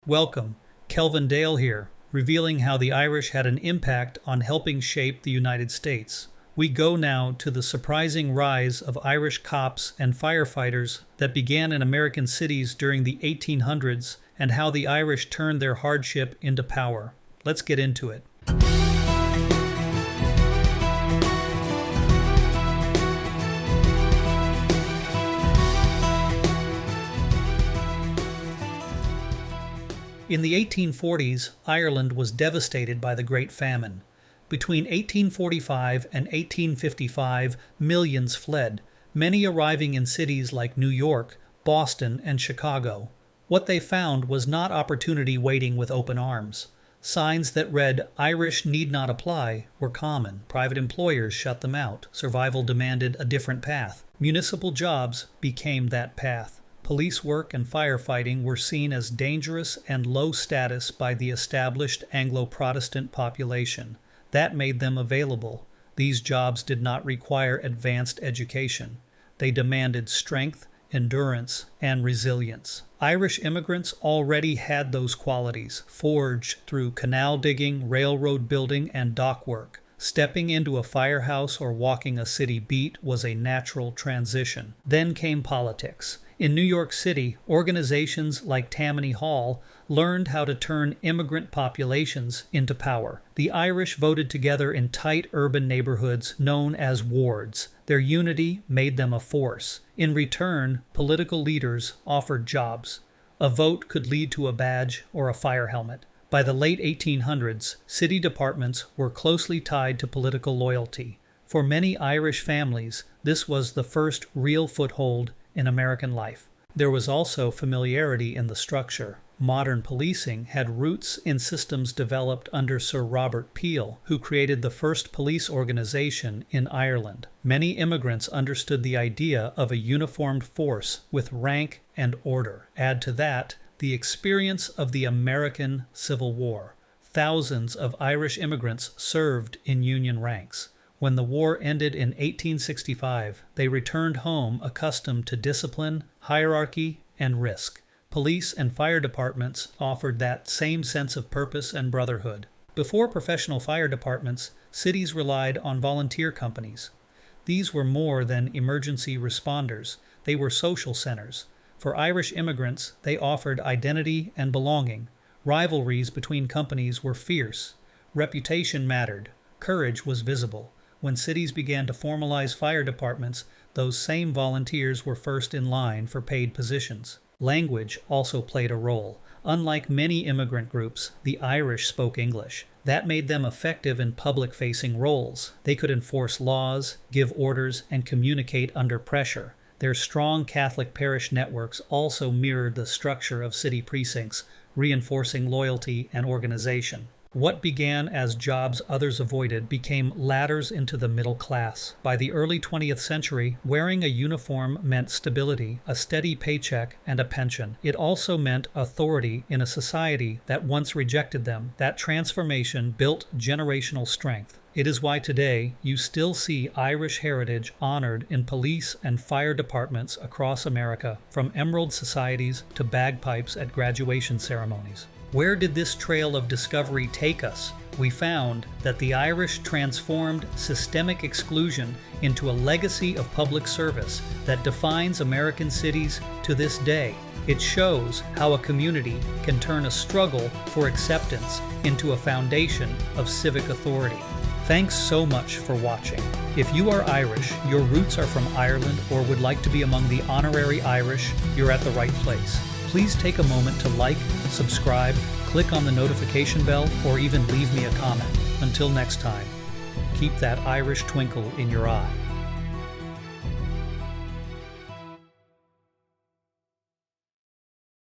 Welcome, Kelvin Dale here, revealing how the Irish had an impact on helping shape the United States. We go now to the surprising rise of Irish cops and firefighters that began in American cities during the 1800s and how the Irish turned their hardship into power. Let's get into it. In the 1840s, Ireland was devastated by the Great Famine. Between 1845 and 1855, millions fled, many arriving in cities like New York, Boston, and Chicago. What they found was not opportunity waiting with open arms. Signs that read, "Irish need not apply," were common. Private employers shut them out. Survival demanded a different path. Municipal jobs became that path. Police work and firefighting were seen as dangerous and low status by the established Anglo-Protestant population. That made them available. These jobs did not require advanced education. They demanded strength, endurance, and resilience. Irish immigrants already had those qualities, forged through canal digging, railroad building, and dock work. Stepping into a firehouse or walking a city beat was a natural transition. Then came politics. In New York City, organizations like Tammany Hall learned how to turn immigrant populations into power. The Irish voted together in tight urban neighborhoods known as wards. Their unity made them a force. In return, political leaders offered jobs. A vote could lead to a badge or a fire helmet. By the late 1800s, city departments were closely tied to political loyalty. For many Irish families, this was the first real foothold in American life. There was also familiarity in the structure. Modern policing had roots in systems developed under Sir Robert Peel, who created the first police organization in Ireland. Many immigrants understood the idea of a uniformed force with rank and order. Add to that the experience of the American Civil War. Thousands of Irish immigrants served in Union ranks. When the war ended in 1865, they returned home accustomed to discipline, hierarchy, and risk. Police and fire departments offered that same sense of purpose and brotherhood. Before professional fire departments, cities relied on volunteer companies. These were more than emergency responders. They were social centers. For Irish immigrants, they offered identity and belonging. Rivalries between companies were fierce. Reputation mattered. Courage was visible. When cities began to formalize fire departments, those same volunteers were first in line for paid positions. Language also played a role. Unlike many immigrant groups, the Irish spoke English. That made them effective in public-facing roles. They could enforce laws, give orders, and communicate under pressure. Their strong Catholic parish networks also mirrored the structure of city precincts, reinforcing loyalty and organization. What began as jobs others avoided became ladders into the middle class. By the early 20th century, wearing a uniform meant stability, a steady paycheck, and a pension. It also meant authority in a society that once rejected them. That transformation built generational strength. It is why today you still see Irish heritage honored in police and fire departments across America, from emerald societies to bagpipes at graduation ceremonies. Where did this trail of discovery take us? We found that the Irish transformed systemic exclusion into a legacy of public service that defines American cities to this day. It shows how a community can turn a struggle for acceptance into a foundation of civic authority. Thanks so much for watching. If you are Irish, your roots are from Ireland, or would like to be among the honorary Irish, you're at the right place. Please take a moment to like, subscribe, click on the notification bell, or even leave me a comment. Until next time, keep that Irish twinkle in your eye.